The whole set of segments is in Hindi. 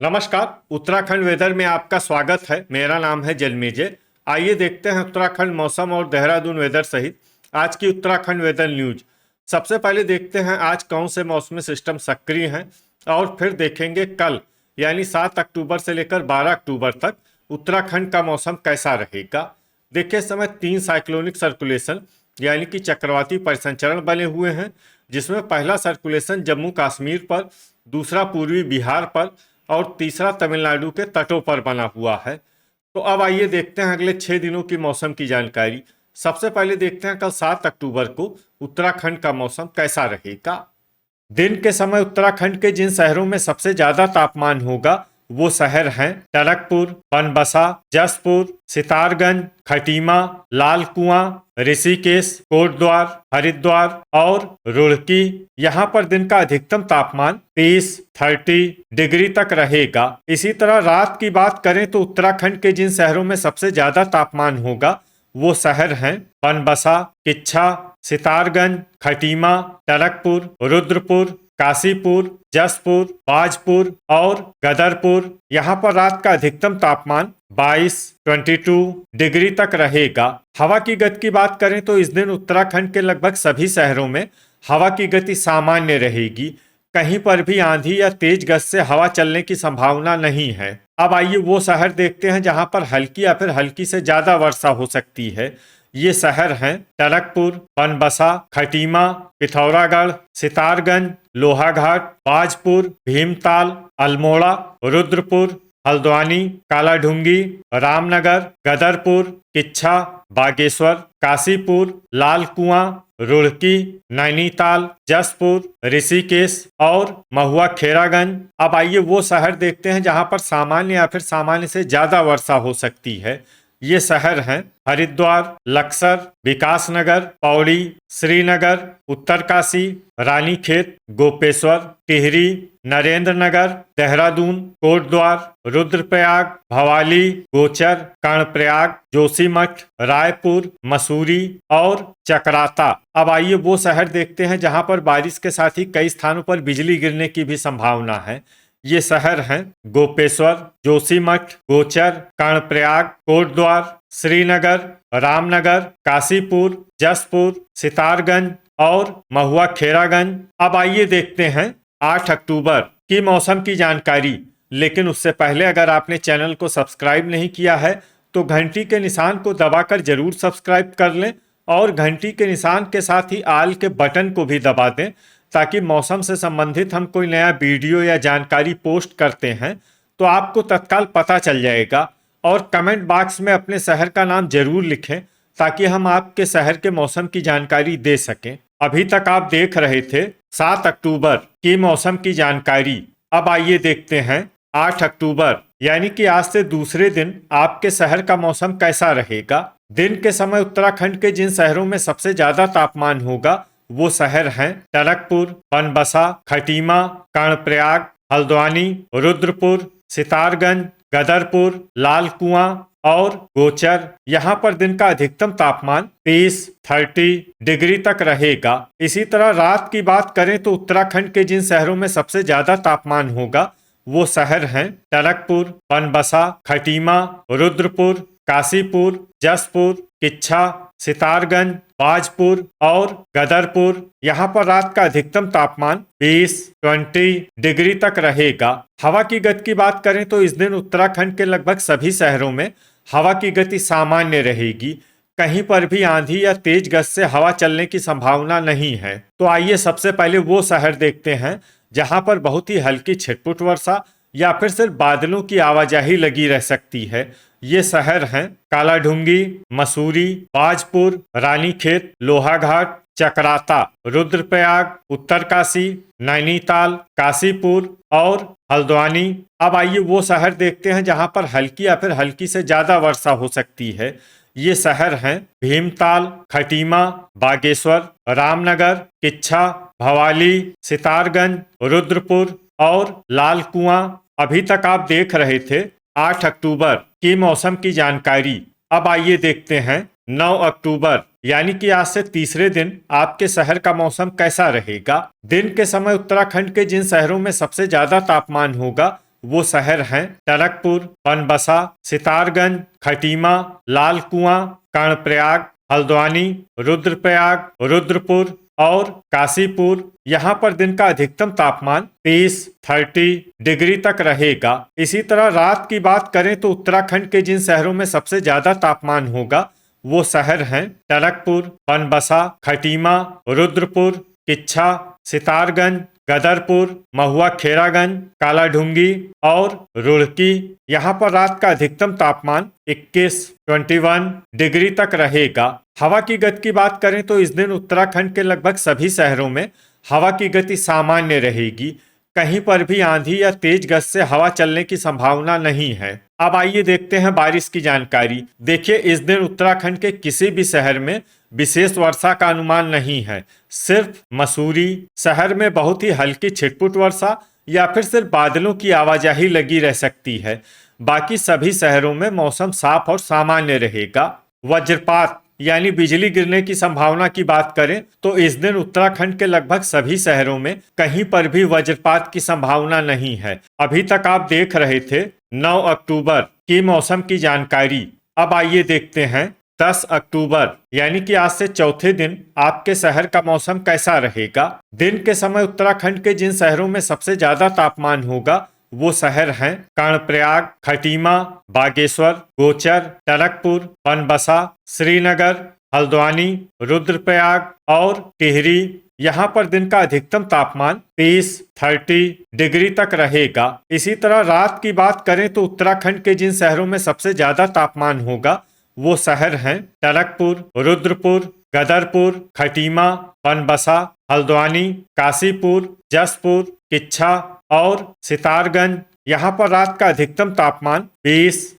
नमस्कार। उत्तराखंड वेदर में आपका स्वागत है। मेरा नाम है जन्मेजय। आइए देखते हैं उत्तराखंड मौसम और देहरादून वेदर सहित आज की उत्तराखंड वेदर न्यूज। सबसे पहले देखते हैं आज कौन से मौसमी सिस्टम सक्रिय हैं और फिर देखेंगे कल यानी 7 अक्टूबर से लेकर 12 अक्टूबर तक उत्तराखंड का मौसम कैसा रहेगा। देखिए, इस समय 3 साइक्लोनिक सर्कुलेशन यानी कि चक्रवाती परिसंचरण बने हुए हैं, जिसमें पहला सर्कुलेशन जम्मू कश्मीर पर, दूसरा पूर्वी बिहार पर और तीसरा तमिलनाडु के तटों पर बना हुआ है। तो अब आइए देखते हैं अगले 6 दिनों की मौसम की जानकारी। सबसे पहले देखते हैं कल 7 अक्टूबर को उत्तराखंड का मौसम कैसा रहेगा। दिन के समय उत्तराखंड के जिन शहरों में सबसे ज्यादा तापमान होगा वो शहर हैं टनकपुर, बनबसा, जसपुर, सितारगंज, खटीमा, लाल कुआं, ऋषिकेश, कोटद्वार, हरिद्वार और रुड़की। यहाँ पर दिन का अधिकतम तापमान 30 डिग्री तक रहेगा। इसी तरह रात की बात करें तो उत्तराखंड के जिन शहरों में सबसे ज्यादा तापमान होगा वो शहर हैं बनबसा, किच्छा, सितारगंज, खटीमा, टनकपुर, रुद्रपुर, काशीपुर, जसपुर, बाजपुर और गदरपुर। यहाँ पर रात का अधिकतम तापमान 22 डिग्री तक रहेगा। हवा की गति की बात करें तो इस दिन उत्तराखंड के लगभग सभी शहरों में हवा की गति सामान्य रहेगी। कहीं पर भी आंधी या तेज गति से हवा चलने की संभावना नहीं है। अब आइए वो शहर देखते हैं जहां पर हल्की या फिर हल्की से ज्यादा वर्षा हो सकती है। ये शहर हैं टनकपुर, बनबसा, खटीमा, पिथौरागढ़, सितारगंज, लोहाघाट, बाजपुर, भीमताल, अल्मोड़ा, रुद्रपुर, हल्द्वानी, कालाढूंगी, रामनगर, गदरपुर, किच्छा, बागेश्वर, काशीपुर, लाल कुआं, रुड़की, नैनीताल, जसपुर, ऋषिकेश और महुआ खेरागंज। अब आइए वो शहर देखते हैं जहां पर सामान्य या फिर सामान्य से ज्यादा वर्षा हो सकती है। ये शहर हैं हरिद्वार, लक्सर, विकासनगर, पौड़ी, श्रीनगर, उत्तरकाशी, रानीखेत, गोपेश्वर, टिहरी, नरेंद्र नगर, देहरादून, कोटद्वार, रुद्रप्रयाग, भवाली, गोचर, कर्णप्रयाग, जोशीमठ, रायपुर, मसूरी और चकराता। अब आइए वो शहर देखते हैं जहां पर बारिश के साथ ही कई स्थानों पर बिजली गिरने की भी संभावना है। ये शहर हैं गोपेश्वर, जोशीमठ, गोचर, कर्णप्रयाग, कोटद्वार, श्रीनगर, रामनगर, काशीपुर, जसपुर, सितारगंज और महुआ खेरागंज। अब आइए देखते हैं 8 अक्टूबर की मौसम की जानकारी। लेकिन उससे पहले अगर आपने चैनल को सब्सक्राइब नहीं किया है तो घंटी के निशान को दबाकर जरूर सब्सक्राइब कर लें और घंटी के निशान के साथ ही आल के बटन को भी दबा दें, ताकि मौसम से संबंधित हम कोई नया वीडियो या जानकारी पोस्ट करते हैं तो आपको तत्काल पता चल जाएगा। और कमेंट बॉक्स में अपने शहर का नाम जरूर लिखें ताकि हम आपके शहर के मौसम की जानकारी दे सकें। अभी तक आप देख रहे थे 7 अक्टूबर की मौसम की जानकारी। अब आइए देखते हैं 8 अक्टूबर यानी कि आज से दूसरे दिन आपके शहर का मौसम कैसा रहेगा। दिन के समय उत्तराखंड के जिन शहरों में सबसे ज्यादा तापमान होगा वो शहर हैं टनकपुर, बनबसा, खटीमा, कर्णप्रयाग, हल्द्वानी, रुद्रपुर, सितारगंज, गदरपुर, लाल कुआं और गोचर। यहाँ पर दिन का अधिकतम तापमान 30 डिग्री तक रहेगा। इसी तरह रात की बात करें तो उत्तराखंड के जिन शहरों में सबसे ज्यादा तापमान होगा वो शहर हैं टनकपुर, बनबसा, खटीमा, रुद्रपुर, काशीपुर, जसपुर, किच्छा, सितारगंज, बाजपुर और गदरपुर। यहाँ पर रात का अधिकतम तापमान 20 डिग्री तक रहेगा। हवा की गति की बात करें तो इस दिन उत्तराखंड के लगभग सभी शहरों में हवा की गति सामान्य रहेगी। कहीं पर भी आंधी या तेज गति से हवा चलने की संभावना नहीं है। तो आइए सबसे पहले वो शहर देखते हैं जहां पर बहुत ही हल्की छिटपुट वर्षा या फिर सिर्फ बादलों की आवाजाही लगी रह सकती है। ये शहर हैं कालाढूंगी, मसूरी, बाजपुर, रानीखेत, लोहाघाट, चकराता, रुद्रप्रयाग, उत्तरकाशी, नैनीताल, काशीपुर और हल्द्वानी। अब आइए वो शहर देखते हैं जहां पर हल्की या फिर हल्की से ज्यादा वर्षा हो सकती है। ये शहर हैं भीमताल, खटीमा, बागेश्वर, रामनगर, किच्छा, भवाली, सितारगंज, रुद्रपुर और लाल कुआं। अभी तक आप देख रहे थे 8 अक्टूबर की मौसम की जानकारी। अब आइए देखते हैं 9 अक्टूबर यानी कि आज से तीसरे दिन आपके शहर का मौसम कैसा रहेगा। दिन के समय उत्तराखंड के जिन शहरों में सबसे ज्यादा तापमान होगा वो शहर हैं टनकपुर, बनबसा, सितारगंज, खटीमा, लाल कुआं, कर्णप्रयाग, हल्द्वानी, रुद्रप्रयाग, रुद्रपुर और काशीपुर। यहाँ पर दिन का अधिकतम तापमान 30 डिग्री तक रहेगा। इसी तरह रात की बात करें तो उत्तराखंड के जिन शहरों में सबसे ज्यादा तापमान होगा वो शहर हैं टनकपुर, बनबसा, खटीमा, रुद्रपुर, किच्छा, सितारगंज, गदरपुर, महुआ खेरागंज, कालाढूंगी और रुड़की। यहाँ पर रात का अधिकतम तापमान 21 डिग्री तक रहेगा। हवा की गति की बात करें तो इस दिन उत्तराखंड के लगभग सभी शहरों में हवा की गति सामान्य रहेगी। कहीं पर भी आंधी या तेज गति से हवा चलने की संभावना नहीं है। अब आइए देखते हैं बारिश की जानकारी। देखिए, इस दिन उत्तराखंड के किसी भी शहर में विशेष वर्षा का अनुमान नहीं है। सिर्फ मसूरी शहर में बहुत ही हल्की छिटपुट वर्षा या फिर सिर्फ बादलों की आवाजाही लगी रह सकती है। बाकी सभी शहरों में मौसम साफ और सामान्य रहेगा। वज्रपात यानी बिजली गिरने की संभावना की बात करें तो इस दिन उत्तराखंड के लगभग सभी शहरों में कहीं पर भी वज्रपात की संभावना नहीं है। अभी तक आप देख रहे थे 9 अक्टूबर की मौसम की जानकारी। अब आइए देखते हैं 10 अक्टूबर यानी कि आज से चौथे दिन आपके शहर का मौसम कैसा रहेगा। दिन के समय उत्तराखंड के जिन शहरों में सबसे ज्यादा तापमान होगा वो शहर हैं कर्णप्रयाग, खटीमा, बागेश्वर, गोचर, टनकपुर, बनबसा, श्रीनगर, हल्द्वानी, रुद्रप्रयाग और टिहरी। यहाँ पर दिन का अधिकतम तापमान 30 डिग्री तक रहेगा। इसी तरह रात की बात करें तो उत्तराखंड के जिन शहरों में सबसे ज्यादा तापमान होगा वो शहर हैं टनकपुर, रुद्रपुर, गदरपुर, खटीमा, बनबसा, हल्द्वानी, काशीपुर, जसपुर, किच्छा और सितारगंज। यहाँ पर रात का अधिकतम तापमान 20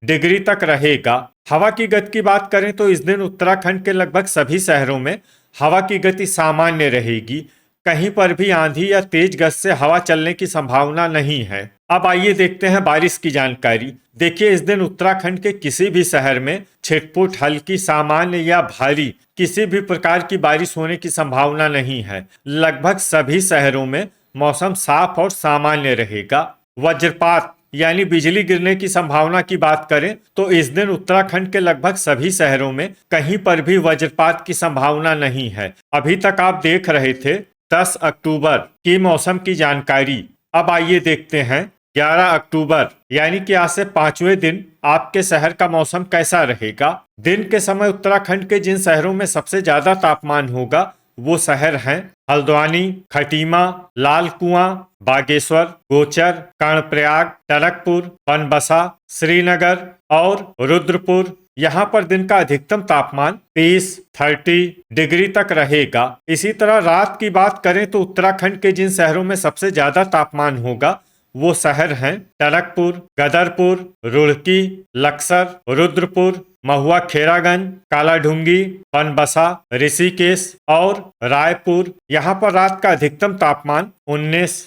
डिग्री तक रहेगा। हवा की गति की बात करें तो इस दिन उत्तराखंड के लगभग सभी शहरों में हवा की गति सामान्य रहेगी। कहीं पर भी आंधी या तेज गति से हवा चलने की संभावना नहीं है। अब आइए देखते हैं बारिश की जानकारी। देखिए, इस दिन उत्तराखंड के किसी भी शहर में छिटपुट, हल्की, सामान्य या भारी किसी भी प्रकार की बारिश होने की संभावना नहीं है। लगभग सभी शहरों में मौसम साफ और सामान्य रहेगा। वज्रपात यानी बिजली गिरने की संभावना की बात करें तो इस दिन उत्तराखंड के लगभग सभी शहरों में कहीं पर भी वज्रपात की संभावना नहीं है। अभी तक आप देख रहे थे 10 अक्टूबर की मौसम की जानकारी। अब आइए देखते हैं 11 अक्टूबर यानी कि आज से 5वें दिन आपके शहर का मौसम कैसा रहेगा। दिन के समय उत्तराखंड के जिन शहरों में सबसे ज्यादा तापमान होगा वो शहर हैं हल्द्वानी, खटीमा, लाल कुआं, बागेश्वर, गोचर, कर्णप्रयाग, टनकपुर, बनबसा, श्रीनगर और रुद्रपुर। यहाँ पर दिन का अधिकतम तापमान 30 डिग्री तक रहेगा। इसी तरह रात की बात करें तो उत्तराखंड के जिन शहरों में सबसे ज्यादा तापमान होगा वो शहर हैं टनकपुर, गदरपुर, रुड़की, लक्सर, रुद्रपुर, महुआ खेरागंज, कालाढूंगी, बनबसा, ऋषिकेश और रायपुर। यहाँ पर रात का अधिकतम तापमान 19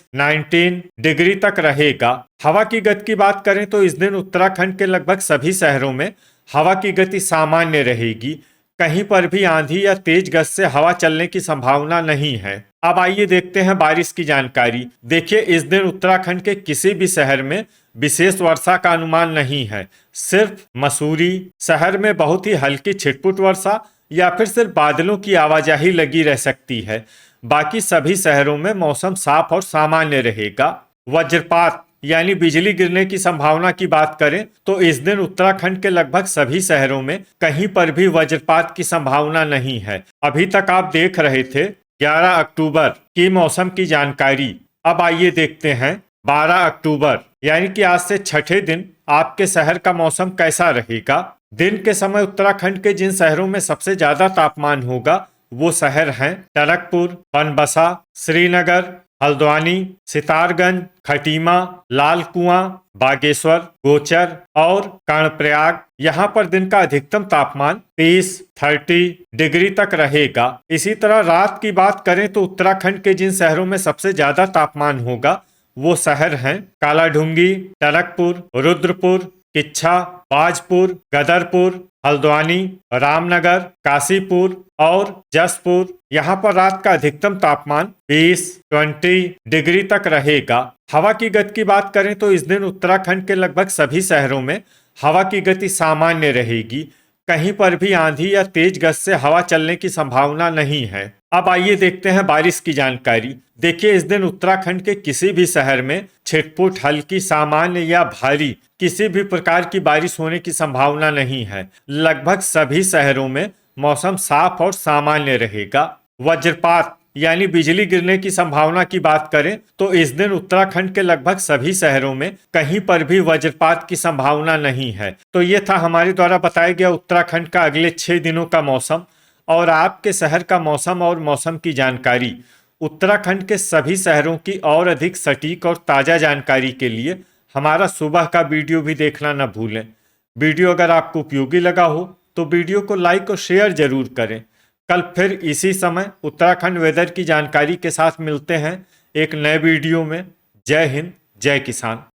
डिग्री तक रहेगा। हवा की गति की बात करें तो इस दिन उत्तराखंड के लगभग सभी शहरों में हवा की गति सामान्य रहेगी। कहीं पर भी आंधी या तेज गति से हवा चलने की संभावना नहीं है। अब आइए देखते हैं बारिश की जानकारी। देखिए, इस दिन उत्तराखंड के किसी भी शहर में विशेष वर्षा का अनुमान नहीं है। सिर्फ मसूरी शहर में बहुत ही हल्की छिटपुट वर्षा या फिर सिर्फ बादलों की आवाजाही लगी रह सकती है। बाकी सभी शहरों में मौसम साफ और सामान्य रहेगा। वज्रपात यानी बिजली गिरने की संभावना की बात करें तो इस दिन उत्तराखंड के लगभग सभी शहरों में कहीं पर भी वज्रपात की संभावना नहीं है। अभी तक आप देख रहे थे 11 अक्टूबर की मौसम की जानकारी। अब आइए देखते हैं 12 अक्टूबर यानी कि आज से छठे दिन आपके शहर का मौसम कैसा रहेगा। दिन के समय उत्तराखंड के जिन शहरों में सबसे ज्यादा तापमान होगा वो शहर हैं टनकपुर, बनबसा, श्रीनगर, हल्द्वानी, सितारगंज, खटीमा, लाल कुआं, बागेश्वर, गोचर और कर्णप्रयाग। यहाँ पर दिन का अधिकतम तापमान 30 डिग्री तक रहेगा। इसी तरह रात की बात करें तो उत्तराखंड के जिन शहरों में सबसे ज्यादा तापमान होगा वो शहर हैं कालाढूंगी, टनकपुर, रुद्रपुर, किच्छा, बाजपुर, गदरपुर, हल्द्वानी, रामनगर, काशीपुर और जसपुर। यहाँ पर रात का अधिकतम तापमान 20 डिग्री तक रहेगा। हवा की गति की बात करें तो इस दिन उत्तराखंड के लगभग सभी शहरों में हवा की गति सामान्य रहेगी। कहीं पर भी आंधी या तेज गति से हवा चलने की संभावना नहीं है। अब आइए देखते हैं बारिश की जानकारी। देखिए, इस दिन उत्तराखंड के किसी भी शहर में छिटपुट, हल्की, सामान्य या भारी किसी भी प्रकार की बारिश होने की संभावना नहीं है। लगभग सभी शहरों में मौसम साफ और सामान्य रहेगा। वज्रपात यानी बिजली गिरने की संभावना की बात करें तो इस दिन उत्तराखंड के लगभग सभी शहरों में कहीं पर भी वज्रपात की संभावना नहीं है। तो ये था हमारे द्वारा बताया गया उत्तराखंड का अगले 6 दिनों का मौसम और आपके शहर का मौसम और मौसम की जानकारी। उत्तराखंड के सभी शहरों की और अधिक सटीक और ताज़ा जानकारी के लिए हमारा सुबह का वीडियो भी देखना न भूलें। वीडियो अगर आपको उपयोगी लगा हो तो वीडियो को लाइक और शेयर जरूर करें। कल फिर इसी समय उत्तराखंड वेदर की जानकारी के साथ मिलते हैं एक नए वीडियो में। जय हिंद, जय किसान।